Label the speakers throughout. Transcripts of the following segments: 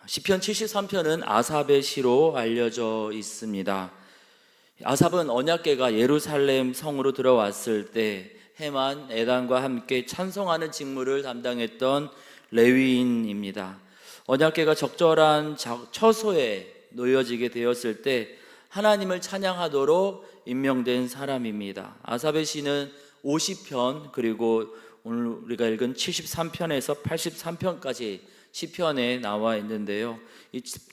Speaker 1: 시편 73편은 아삽의 시로 알려져 있습니다. 아삽은 언약궤가 예루살렘 성으로 들어왔을 때 헤만, 에단과 함께 찬송하는 직무를 담당했던 레위인입니다. 언약궤가 적절한 처소에 놓여지게 되었을 때 하나님을 찬양하도록 임명된 사람입니다. 아삽의 시는 50편 그리고 오늘 우리가 읽은 73편에서 83편까지 시편에 나와 있는데요.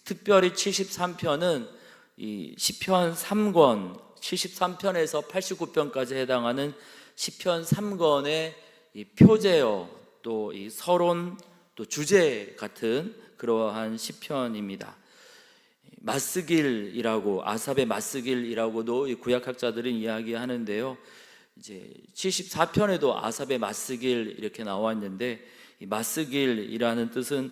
Speaker 1: 특별히 73편은 이 시편 3권, 73편에서 89편까지 해당하는 시편 3권의 이 표제어, 또 이 서론, 또 주제 같은 그러한 시편입니다. 맞쓰길이라고, 아삽의 맞쓰길이라고도 구약학자들은 이야기하는데요. 이제 74편에도 아삽의 맞쓰길 이렇게 나와 있는데, 이 맞쓰길이라는 뜻은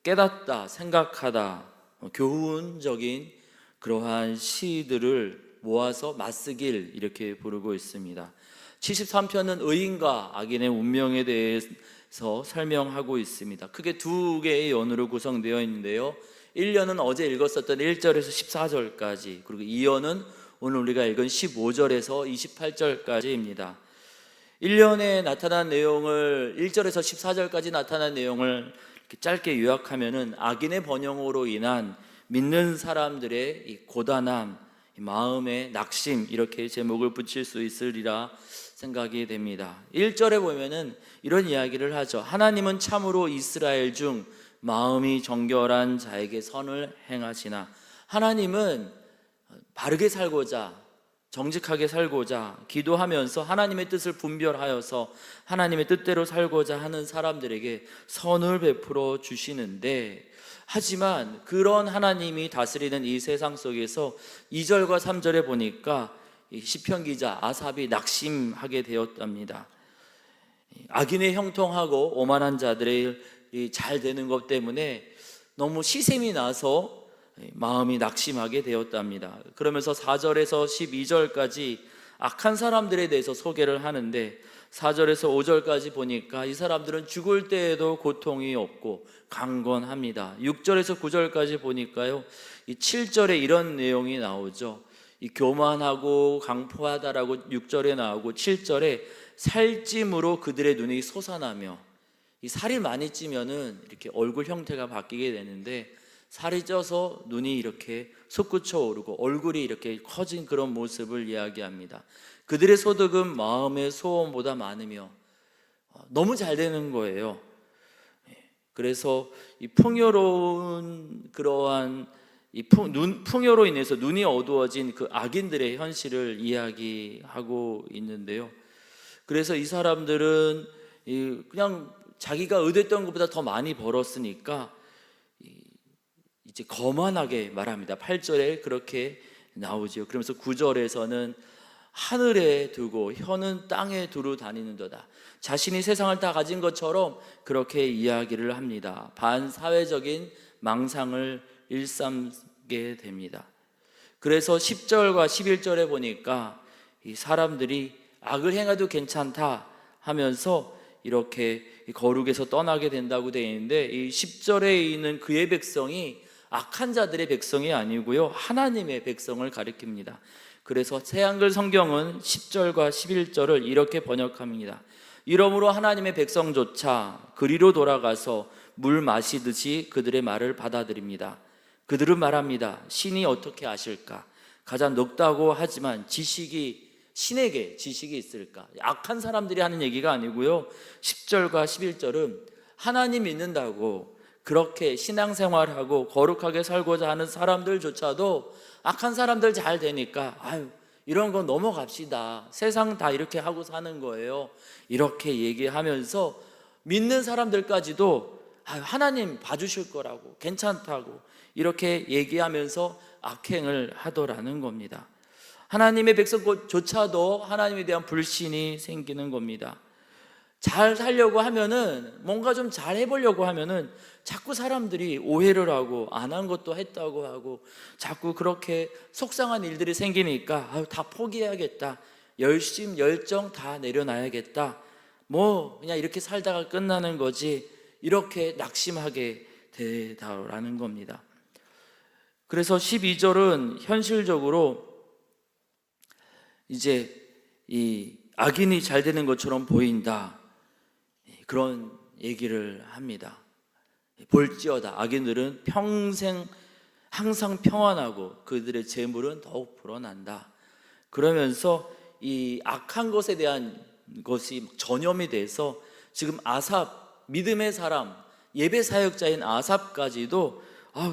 Speaker 1: 깨닫다, 생각하다, 교훈적인 그러한 시들을 모아서 맞쓰길 이렇게 부르고 있습니다. 73편은 의인과 악인의 운명에 대해서 설명하고 있습니다. 크게 두 개의 연으로 구성되어 있는데요. 1연은 어제 읽었었던 1절에서 14절까지, 그리고 2연은 오늘 우리가 읽은 15절에서 28절까지입니다. 1년에 나타난 내용을 1절에서 14절까지 나타난 내용을 짧게 요약하면은 악인의 번영으로 인한 믿는 사람들의 이 고단함, 마음의 낙심, 이렇게 제목을 붙일 수 있으리라 생각이 됩니다. 1절에 보면은 이런 이야기를 하죠. 하나님은 참으로 이스라엘 중 마음이 정결한 자에게 선을 행하시나. 하나님은 바르게 살고자, 정직하게 살고자 기도하면서 하나님의 뜻을 분별하여서 하나님의 뜻대로 살고자 하는 사람들에게 선을 베풀어 주시는데, 하지만 그런 하나님이 다스리는 이 세상 속에서 2절과 3절에 보니까 이 시편 기자 아삽이 낙심하게 되었답니다. 악인의 형통하고 오만한 자들의 잘 되는 것 때문에 너무 시샘이 나서 마음이 낙심하게 되었답니다. 그러면서 4절에서 12절까지 악한 사람들에 대해서 소개를 하는데, 4절에서 5절까지 보니까 이 사람들은 죽을 때에도 고통이 없고 강건합니다. 6절에서 9절까지 보니까요, 이 7절에 이런 내용이 나오죠. 이 교만하고 강포하다라고 6절에 나오고, 7절에 살찜으로 그들의 눈이 솟아나며, 이 살이 많이 찌면은 이렇게 얼굴 형태가 바뀌게 되는데, 살이 쪄서 눈이 이렇게 솟구쳐 오르고 얼굴이 이렇게 커진 그런 모습을 이야기합니다. 그들의 소득은 마음의 소원보다 많으며, 너무 잘 되는 거예요. 그래서 이 풍요로운 그러한 풍요로 인해서 눈이 어두워진 그 악인들의 현실을 이야기하고 있는데요. 그래서 이 사람들은 그냥 자기가 의도했던 것보다 더 많이 벌었으니까 이제 거만하게 말합니다. 8절에 그렇게 나오죠. 그러면서 9절에서는 하늘에 두고 혀는 땅에 두루 다니는도다. 자신이 세상을 다 가진 것처럼 그렇게 이야기를 합니다. 반사회적인 망상을 일삼게 됩니다. 그래서 10절과 11절에 보니까 이 사람들이 악을 행해도 괜찮다 하면서 이렇게 거룩에서 떠나게 된다고 되어 있는데, 이 10절에 있는 그의 백성이 악한 자들의 백성이 아니고요, 하나님의 백성을 가리킵니다. 그래서 새한글 성경은 10절과 11절을 이렇게 번역합니다. 이러므로 하나님의 백성조차 그리로 돌아가서 물 마시듯이 그들의 말을 받아들입니다. 그들은 말합니다. 신이 어떻게 아실까? 가장 높다고 하지만 신에게 지식이 있을까? 악한 사람들이 하는 얘기가 아니고요, 10절과 11절은 하나님 믿는다고 그렇게 신앙생활하고 거룩하게 살고자 하는 사람들조차도 악한 사람들 잘 되니까 이런 거 넘어갑시다, 세상 다 이렇게 하고 사는 거예요, 이렇게 얘기하면서 믿는 사람들까지도 하나님 봐주실 거라고, 괜찮다고 이렇게 얘기하면서 악행을 하더라는 겁니다. 하나님의 백성조차도 하나님에 대한 불신이 생기는 겁니다. 잘 살려고 하면은, 뭔가 좀 잘 해보려고 하면은 자꾸 사람들이 오해를 하고 안 한 것도 했다고 하고 자꾸 그렇게 속상한 일들이 생기니까 다 포기해야겠다, 열정 다 내려놔야겠다, 그냥 이렇게 살다가 끝나는 거지, 이렇게 낙심하게 되다라는 겁니다. 그래서 12절은 현실적으로 이제 이 악인이 잘 되는 것처럼 보인다, 그런 얘기를 합니다. 볼지어다 악인들은 평생 항상 평안하고 그들의 재물은 더욱 불어난다. 그러면서 이 악한 것에 대한 것이 전염이 돼서 지금 아삽, 믿음의 사람, 예배 사역자인 아삽까지도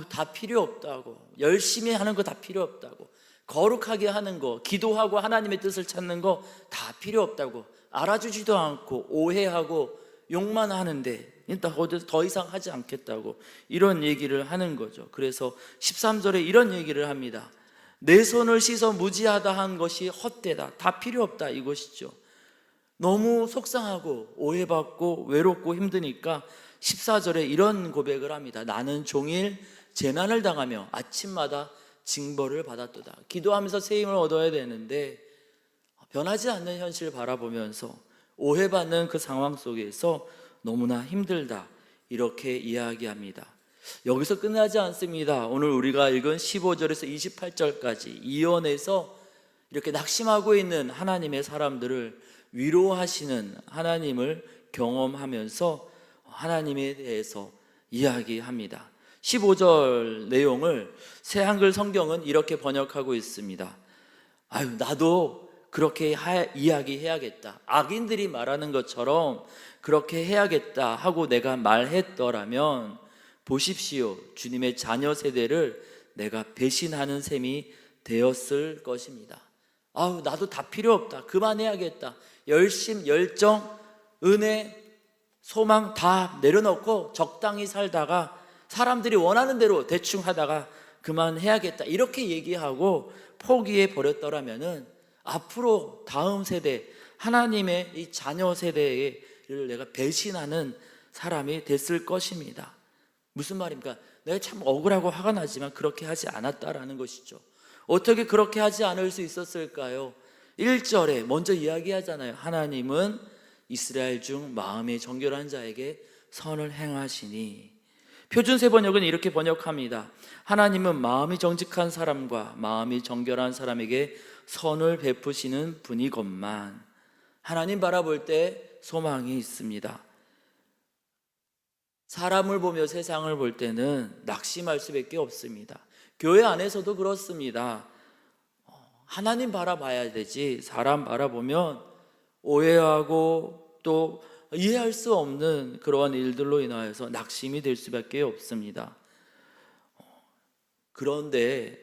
Speaker 1: 다 필요 없다고, 열심히 하는 거 다 필요 없다고, 거룩하게 하는 거, 기도하고 하나님의 뜻을 찾는 거 다 필요 없다고, 알아주지도 않고 오해하고 욕만 하는데 일단 더 이상 하지 않겠다고, 이런 얘기를 하는 거죠. 그래서 13절에 이런 얘기를 합니다. 내 손을 씻어 무지하다 한 것이 헛되다, 다 필요 없다, 이것이죠. 너무 속상하고 오해받고 외롭고 힘드니까 14절에 이런 고백을 합니다. 나는 종일 재난을 당하며 아침마다 징벌을 받았도다. 기도하면서 새 힘을 얻어야 되는데 변하지 않는 현실을 바라보면서 오해받는 그 상황 속에서 너무나 힘들다, 이렇게 이야기합니다. 여기서 끝나지 않습니다. 오늘 우리가 읽은 15절에서 28절까지 이언에서 이렇게 낙심하고 있는 하나님의 사람들을 위로하시는 하나님을 경험하면서 하나님에 대해서 이야기합니다. 15절 내용을 새 한글 성경은 이렇게 번역하고 있습니다. 나도 그렇게 이야기해야겠다, 악인들이 말하는 것처럼 그렇게 해야겠다 하고 내가 말했더라면 보십시오, 주님의 자녀 세대를 내가 배신하는 셈이 되었을 것입니다. 나도 다 필요 없다, 그만해야겠다, 열심, 열정, 은혜, 소망 다 내려놓고 적당히 살다가 사람들이 원하는 대로 대충 하다가 그만해야겠다, 이렇게 얘기하고 포기해 버렸더라면은 앞으로 다음 세대, 하나님의 이 자녀 세대를 내가 배신하는 사람이 됐을 것입니다. 무슨 말입니까? 내가 참 억울하고 화가 나지만 그렇게 하지 않았다라는 것이죠. 어떻게 그렇게 하지 않을 수 있었을까요? 1절에 먼저 이야기하잖아요. 하나님은 이스라엘 중 마음이 정결한 자에게 선을 행하시니. 표준세 번역은 이렇게 번역합니다. 하나님은 마음이 정직한 사람과 마음이 정결한 사람에게 선을 베푸시는 분이건만. 하나님 바라볼 때 소망이 있습니다. 사람을 보며 세상을 볼 때는 낙심할 수밖에 없습니다. 교회 안에서도 그렇습니다. 하나님 바라봐야 되지 사람 바라보면 오해하고 또 이해할 수 없는 그러한 일들로 인하여서 낙심이 될 수밖에 없습니다. 그런데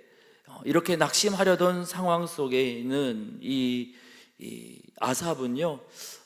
Speaker 1: 이렇게 낙심하려던 상황 속에 있는 이 아삽은요,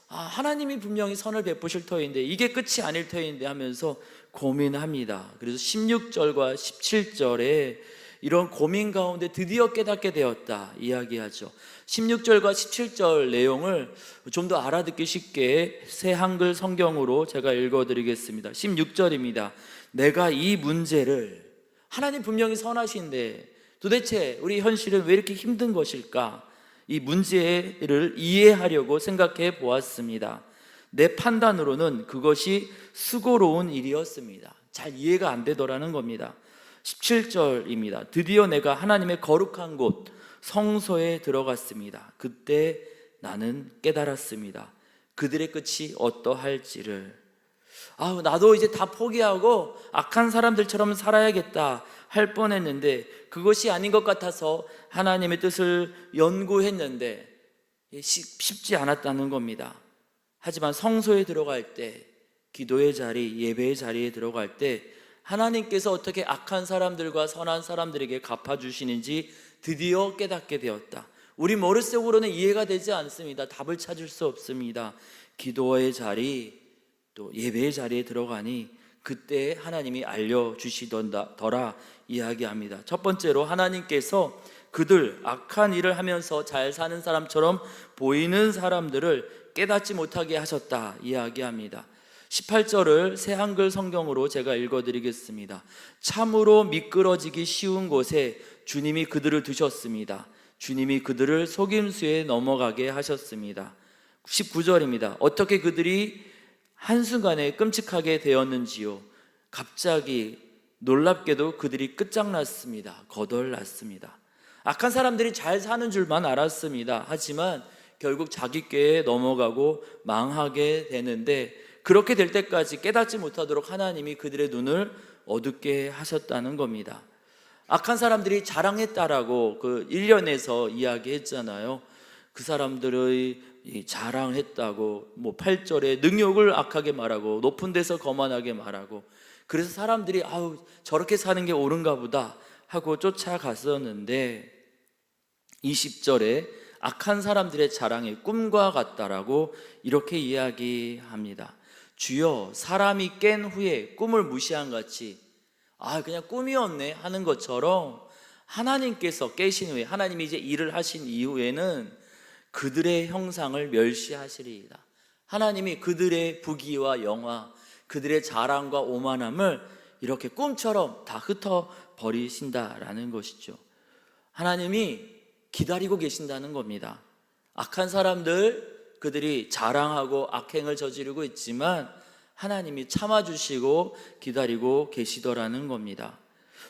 Speaker 1: 하나님이 분명히 선을 베푸실 터인데 이게 끝이 아닐 터인데 하면서 고민합니다. 그래서 16절과 17절에 이런 고민 가운데 드디어 깨닫게 되었다 이야기하죠. 16절과 17절 내용을 좀 더 알아듣기 쉽게 새 한글 성경으로 제가 읽어드리겠습니다. 16절입니다. 내가 이 문제를, 하나님 분명히 선하신데 도대체 우리 현실은 왜 이렇게 힘든 것일까? 이 문제를 이해하려고 생각해 보았습니다. 내 판단으로는 그것이 수고로운 일이었습니다. 잘 이해가 안 되더라는 겁니다. 17절입니다. 드디어 내가 하나님의 거룩한 곳 성소에 들어갔습니다. 그때 나는 깨달았습니다. 그들의 끝이 어떠할지를. 나도 이제 다 포기하고 악한 사람들처럼 살아야겠다 할 뻔했는데 그것이 아닌 것 같아서 하나님의 뜻을 연구했는데 쉽지 않았다는 겁니다. 하지만 성소에 들어갈 때, 기도의 자리, 예배의 자리에 들어갈 때 하나님께서 어떻게 악한 사람들과 선한 사람들에게 갚아주시는지 드디어 깨닫게 되었다. 우리 머릿속으로는 이해가 되지 않습니다. 답을 찾을 수 없습니다. 기도의 자리, 또 예배의 자리에 들어가니 그때 하나님이 알려주시더라 이야기합니다. 첫 번째로 하나님께서 그들 악한 일을 하면서 잘 사는 사람처럼 보이는 사람들을 깨닫지 못하게 하셨다 이야기합니다. 18절을 새 한글 성경으로 제가 읽어드리겠습니다. 참으로 미끄러지기 쉬운 곳에 주님이 그들을 두셨습니다. 주님이 그들을 속임수에 넘어가게 하셨습니다. 19절입니다. 어떻게 그들이 한순간에 끔찍하게 되었는지요. 갑자기 놀랍게도 그들이 끝장났습니다. 거덜났습니다. 악한 사람들이 잘 사는 줄만 알았습니다. 하지만 결국 자기 꾀에 넘어가고 망하게 되는데, 그렇게 될 때까지 깨닫지 못하도록 하나님이 그들의 눈을 어둡게 하셨다는 겁니다. 악한 사람들이 자랑했다라고 그 1년에서 이야기했잖아요. 그 사람들의 자랑했다고 8절에 능욕을 악하게 말하고 높은 데서 거만하게 말하고, 그래서 사람들이 아우 저렇게 사는 게 옳은가 보다 하고 쫓아갔었는데, 20절에 악한 사람들의 자랑이 꿈과 같다라고 이렇게 이야기합니다. 주여, 사람이 깬 후에 꿈을 무시한 같이 그냥 꿈이었네 하는 것처럼 하나님께서 깨신 후에, 하나님이 이제 일을 하신 이후에는 그들의 형상을 멸시하시리이다. 하나님이 그들의 부귀와 영화, 그들의 자랑과 오만함을 이렇게 꿈처럼 다 흩어버리신다라는 것이죠. 하나님이 기다리고 계신다는 겁니다. 악한 사람들, 그들이 자랑하고 악행을 저지르고 있지만 하나님이 참아주시고 기다리고 계시더라는 겁니다.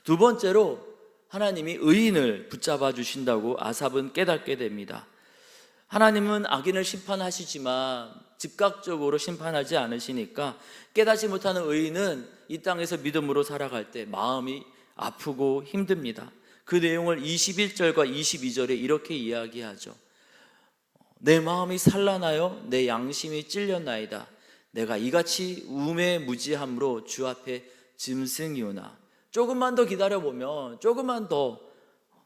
Speaker 1: 두 번째로 하나님이 의인을 붙잡아 주신다고 아삽은 깨닫게 됩니다. 하나님은 악인을 심판하시지만 즉각적으로 심판하지 않으시니까 깨닫지 못하는 의인은 이 땅에서 믿음으로 살아갈 때 마음이 아프고 힘듭니다. 그 내용을 21절과 22절에 이렇게 이야기하죠. 내 마음이 산란하여 내 양심이 찔렸나이다. 내가 이같이 우매무지함으로 주 앞에 짐승이오나. 조금만 더 기다려보면, 조금만 더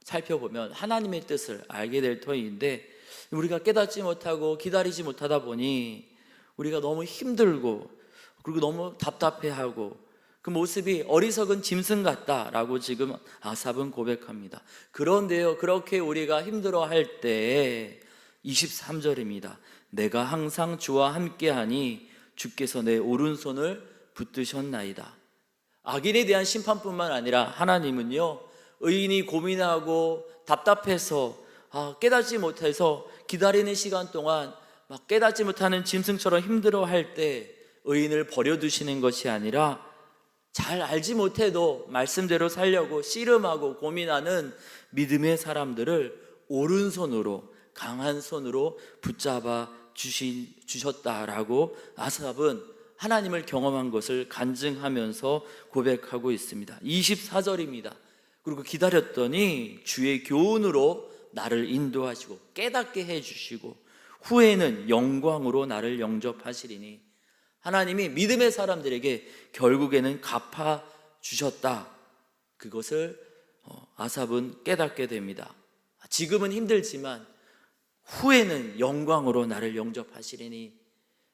Speaker 1: 살펴보면 하나님의 뜻을 알게 될 터인데, 우리가 깨닫지 못하고 기다리지 못하다 보니 우리가 너무 힘들고 그리고 너무 답답해하고 그 모습이 어리석은 짐승 같다라고 지금 아삽은 고백합니다. 그런데요, 그렇게 우리가 힘들어할 때 23절입니다. 내가 항상 주와 함께하니 주께서 내 오른손을 붙드셨나이다. 악인에 대한 심판뿐만 아니라 하나님은요, 의인이 고민하고 답답해서 깨닫지 못해서 기다리는 시간 동안 막 깨닫지 못하는 짐승처럼 힘들어할 때 의인을 버려두시는 것이 아니라 잘 알지 못해도 말씀대로 살려고 씨름하고 고민하는 믿음의 사람들을 오른손으로, 강한 손으로 붙잡아 주셨다라고 아삽은 하나님을 경험한 것을 간증하면서 고백하고 있습니다. 24절입니다. 그리고 기다렸더니 주의 교훈으로 나를 인도하시고 깨닫게 해주시고 후에는 영광으로 나를 영접하시리니, 하나님이 믿음의 사람들에게 결국에는 갚아주셨다. 그것을 아삽은 깨닫게 됩니다. 지금은 힘들지만 후에는 영광으로 나를 영접하시리니,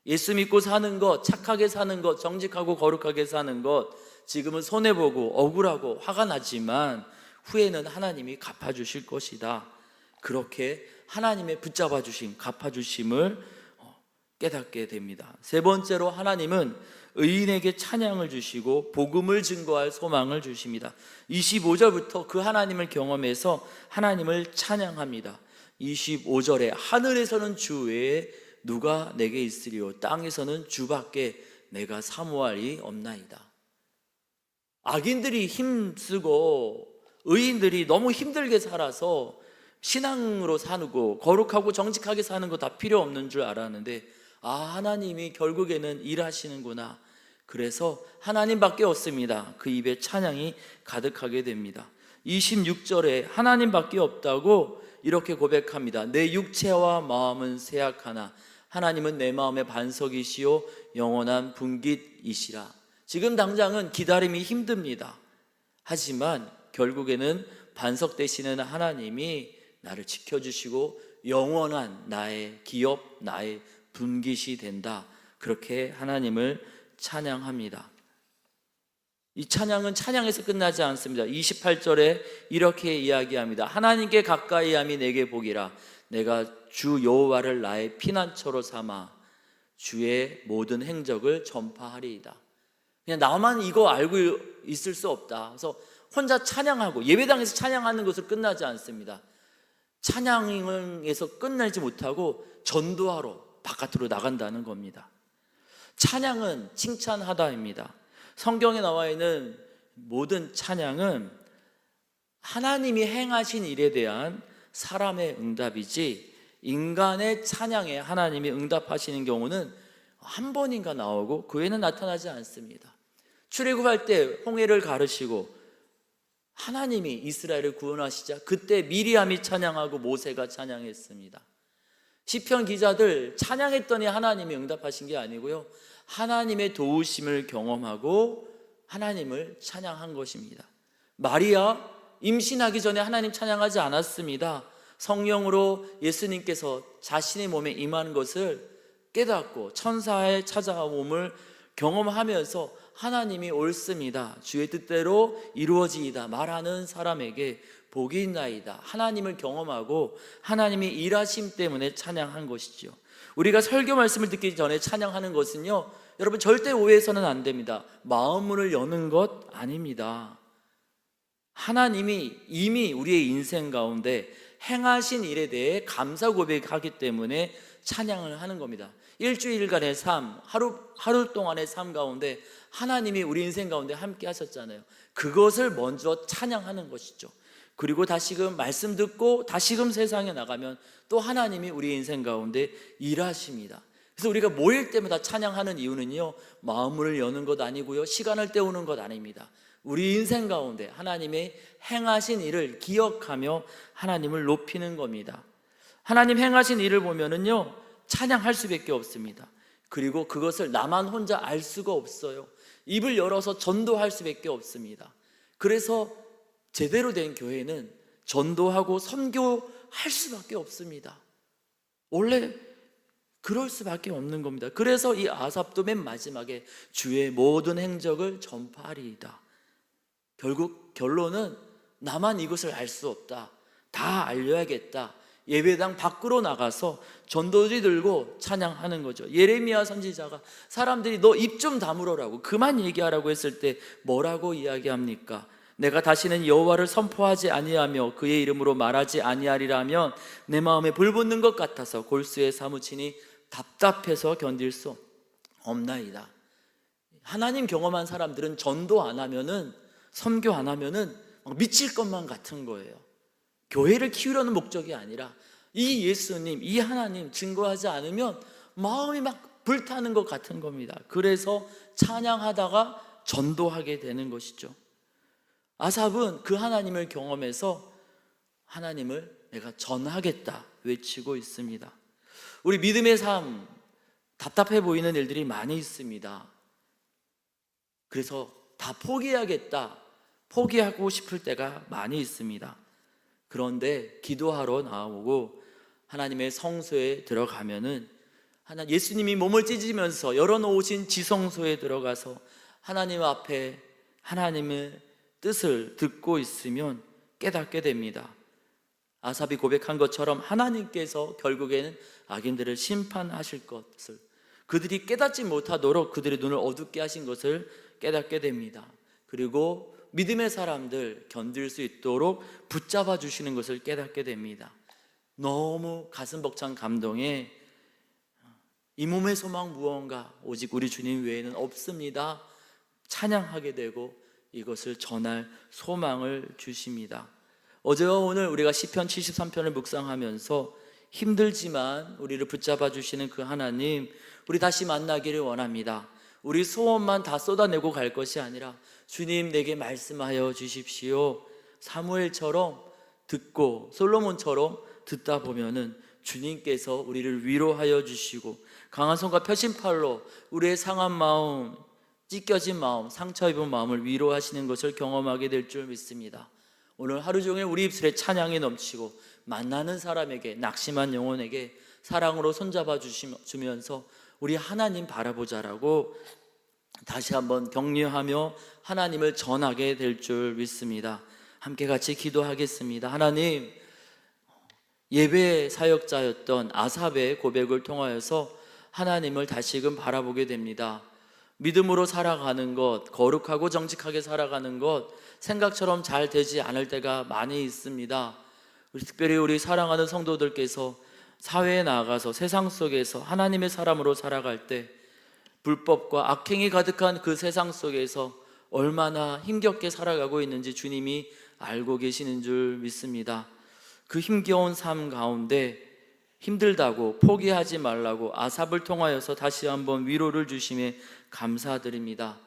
Speaker 1: 예수 믿고 사는 것, 착하게 사는 것, 정직하고 거룩하게 사는 것, 지금은 손해보고 억울하고 화가 나지만 후에는 하나님이 갚아주실 것이다. 그렇게 하나님의 붙잡아 주심, 갚아 주심을 깨닫게 됩니다. 세 번째로 하나님은 의인에게 찬양을 주시고 복음을 증거할 소망을 주십니다. 25절부터 그 하나님을 경험해서 하나님을 찬양합니다. 25절에 하늘에서는 주 외에 누가 내게 있으리요, 땅에서는 주밖에 내가 사모할이 없나이다. 악인들이 힘쓰고 의인들이 너무 힘들게 살아서 신앙으로 사고 거룩하고 정직하게 사는 거 다 필요 없는 줄 알았는데, 하나님이 결국에는 일하시는구나. 그래서 하나님밖에 없습니다. 그 입에 찬양이 가득하게 됩니다. 26절에 하나님밖에 없다고 이렇게 고백합니다. 내 육체와 마음은 쇠약하나 하나님은 내 마음의 반석이시요 영원한 분깃이시라. 지금 당장은 기다림이 힘듭니다. 하지만 결국에는 반석 되시는 하나님이 나를 지켜주시고 영원한 나의 기업, 나의 분깃이 된다. 그렇게 하나님을 찬양합니다. 이 찬양은 찬양에서 끝나지 않습니다. 28절에 이렇게 이야기합니다. 하나님께 가까이함이 내게 복이라. 내가 주 여호와를 나의 피난처로 삼아 주의 모든 행적을 전파하리이다. 그냥 나만 이거 알고 있을 수 없다. 그래서 혼자 찬양하고 예배당에서 찬양하는 것을 끝나지 않습니다. 찬양에서 끝나지 못하고 전도하러 바깥으로 나간다는 겁니다. 찬양은 칭찬하다입니다. 성경에 나와 있는 모든 찬양은 하나님이 행하신 일에 대한 사람의 응답이지, 인간의 찬양에 하나님이 응답하시는 경우는 한 번인가 나오고 그 외에는 나타나지 않습니다. 출애굽할 때 홍해를 가르시고 하나님이 이스라엘을 구원하시자 그때 미리암이 찬양하고 모세가 찬양했습니다. 시편 기자들 찬양했더니 하나님이 응답하신 게 아니고요, 하나님의 도우심을 경험하고 하나님을 찬양한 것입니다. 마리아 임신하기 전에 하나님 찬양하지 않았습니다. 성령으로 예수님께서 자신의 몸에 임한 것을 깨닫고 천사의 찾아옴을 경험하면서 하나님이 옳습니다, 주의 뜻대로 이루어지이다 말하는 사람에게 복이 있나이다, 하나님을 경험하고 하나님이 일하심 때문에 찬양한 것이죠. 우리가 설교 말씀을 듣기 전에 찬양하는 것은요, 여러분 절대 오해해서는 안 됩니다. 마음문을 여는 것 아닙니다. 하나님이 이미 우리의 인생 가운데 행하신 일에 대해 감사 고백하기 때문에 찬양을 하는 겁니다. 일주일간의 삶, 하루 동안의 삶 가운데 하나님이 우리 인생 가운데 함께 하셨잖아요. 그것을 먼저 찬양하는 것이죠. 그리고 다시금 말씀 듣고 다시금 세상에 나가면 또 하나님이 우리 인생 가운데 일하십니다. 그래서 우리가 모일 때마다 찬양하는 이유는요, 마음을 여는 것 아니고요, 시간을 때우는 것 아닙니다. 우리 인생 가운데 하나님의 행하신 일을 기억하며 하나님을 높이는 겁니다. 하나님 행하신 일을 보면은요, 찬양할 수밖에 없습니다. 그리고 그것을 나만 혼자 알 수가 없어요. 입을 열어서 전도할 수밖에 없습니다. 그래서 제대로 된 교회는 전도하고 선교할 수밖에 없습니다. 원래 그럴 수밖에 없는 겁니다. 그래서 이 아삽도 맨 마지막에 주의 모든 행적을 전파하리이다. 결국 결론은 나만 이것을 알 수 없다, 다 알려야겠다. 예배당 밖으로 나가서 전도지 들고 찬양하는 거죠. 예레미야 선지자가 사람들이 너 입 좀 다물어라고, 그만 얘기하라고 했을 때 뭐라고 이야기합니까? 내가 다시는 여호와를 선포하지 아니하며 그의 이름으로 말하지 아니하리라면 내 마음에 불붙는 것 같아서 골수에 사무치니 답답해서 견딜 수 없나이다. 하나님 경험한 사람들은 전도 안 하면은, 선교 안 하면은 미칠 것만 같은 거예요. 교회를 키우려는 목적이 아니라 이 예수님, 이 하나님 증거하지 않으면 마음이 막 불타는 것 같은 겁니다. 그래서 찬양하다가 전도하게 되는 것이죠. 아삽은 그 하나님을 경험해서 하나님을 내가 전하겠다 외치고 있습니다. 우리 믿음의 삶, 답답해 보이는 일들이 많이 있습니다. 그래서 다 포기하겠다, 포기하고 싶을 때가 많이 있습니다. 그런데 기도하러 나오고 하나님의 성소에 들어가면은 예수님이 몸을 찢으면서 열어놓으신 지성소에 들어가서 하나님 앞에 하나님의 뜻을 듣고 있으면 깨닫게 됩니다. 아삽이 고백한 것처럼 하나님께서 결국에는 악인들을 심판하실 것을, 그들이 깨닫지 못하도록 그들의 눈을 어둡게 하신 것을 깨닫게 됩니다. 그리고 믿음의 사람들 견딜 수 있도록 붙잡아 주시는 것을 깨닫게 됩니다. 너무 가슴 벅찬 감동에 이 몸의 소망 무언가 오직 우리 주님 외에는 없습니다. 찬양하게 되고 이것을 전할 소망을 주십니다. 어제와 오늘 우리가 시편 73편을 묵상하면서 힘들지만 우리를 붙잡아 주시는 그 하나님, 우리 다시 만나기를 원합니다. 우리 소원만 다 쏟아내고 갈 것이 아니라 주님 내게 말씀하여 주십시오. 사무엘처럼 듣고 솔로몬처럼 듣다 보면은 주님께서 우리를 위로하여 주시고 강한 손과 펴신 팔로 우리의 상한 마음, 찢겨진 마음, 상처 입은 마음을 위로하시는 것을 경험하게 될 줄 믿습니다. 오늘 하루 종일 우리 입술에 찬양이 넘치고 만나는 사람에게, 낙심한 영혼에게 사랑으로 손잡아 주면서 우리 하나님 바라보자라고 다시 한번 격려하며 하나님을 전하게 될 줄 믿습니다. 함께 같이 기도하겠습니다. 하나님, 예배 사역자였던 아삽의 고백을 통하여서 하나님을 다시금 바라보게 됩니다. 믿음으로 살아가는 것, 거룩하고 정직하게 살아가는 것, 생각처럼 잘 되지 않을 때가 많이 있습니다. 특별히 우리 사랑하는 성도들께서 사회에 나가서 세상 속에서 하나님의 사람으로 살아갈 때 불법과 악행이 가득한 그 세상 속에서 얼마나 힘겹게 살아가고 있는지 주님이 알고 계시는 줄 믿습니다. 그 힘겨운 삶 가운데 힘들다고 포기하지 말라고 아삽을 통하여서 다시 한번 위로를 주심에 감사드립니다.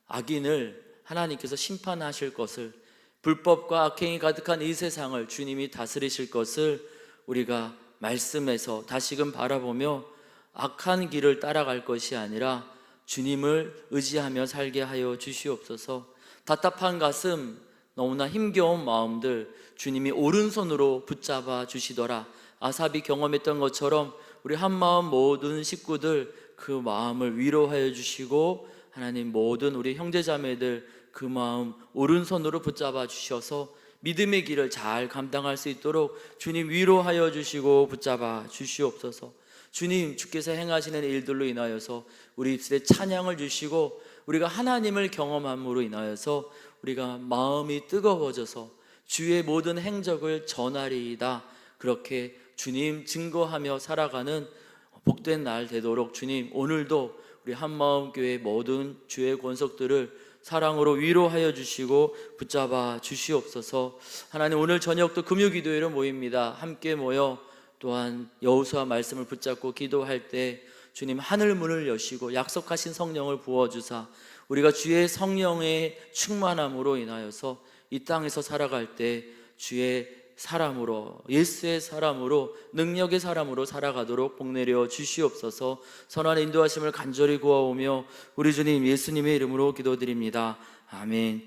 Speaker 1: 악인을 하나님께서 심판하실 것을, 불법과 악행이 가득한 이 세상을 주님이 다스리실 것을 우리가 말씀에서 다시금 바라보며 악한 길을 따라갈 것이 아니라 주님을 의지하며 살게 하여 주시옵소서. 답답한 가슴, 너무나 힘겨운 마음들 주님이 오른손으로 붙잡아 주시더라. 아삽이 경험했던 것처럼 우리 한마음 모든 식구들 그 마음을 위로하여 주시고, 하나님 모든 우리 형제자매들 그 마음 오른손으로 붙잡아 주셔서 믿음의 길을 잘 감당할 수 있도록 주님 위로하여 주시고 붙잡아 주시옵소서. 주님, 주께서 행하시는 일들로 인하여서 우리 입술에 찬양을 주시고 우리가 하나님을 경험함으로 인하여서 우리가 마음이 뜨거워져서 주의 모든 행적을 전하리이다, 그렇게 주님 증거하며 살아가는 복된 날 되도록 주님 오늘도 우리 한마음교회 모든 주의 권속들을 사랑으로 위로하여 주시고 붙잡아 주시옵소서. 하나님, 오늘 저녁도 금요기도회로 모입니다. 함께 모여 또한 여호수아 말씀을 붙잡고 기도할 때 주님 하늘 문을 여시고 약속하신 성령을 부어주사 우리가 주의 성령의 충만함으로 인하여서 이 땅에서 살아갈 때 주의 사람으로, 예수의 사람으로, 능력의 사람으로 살아가도록 복내려 주시옵소서. 선한 인도하심을 간절히 구하오며 우리 주님 예수님의 이름으로 기도드립니다. 아멘.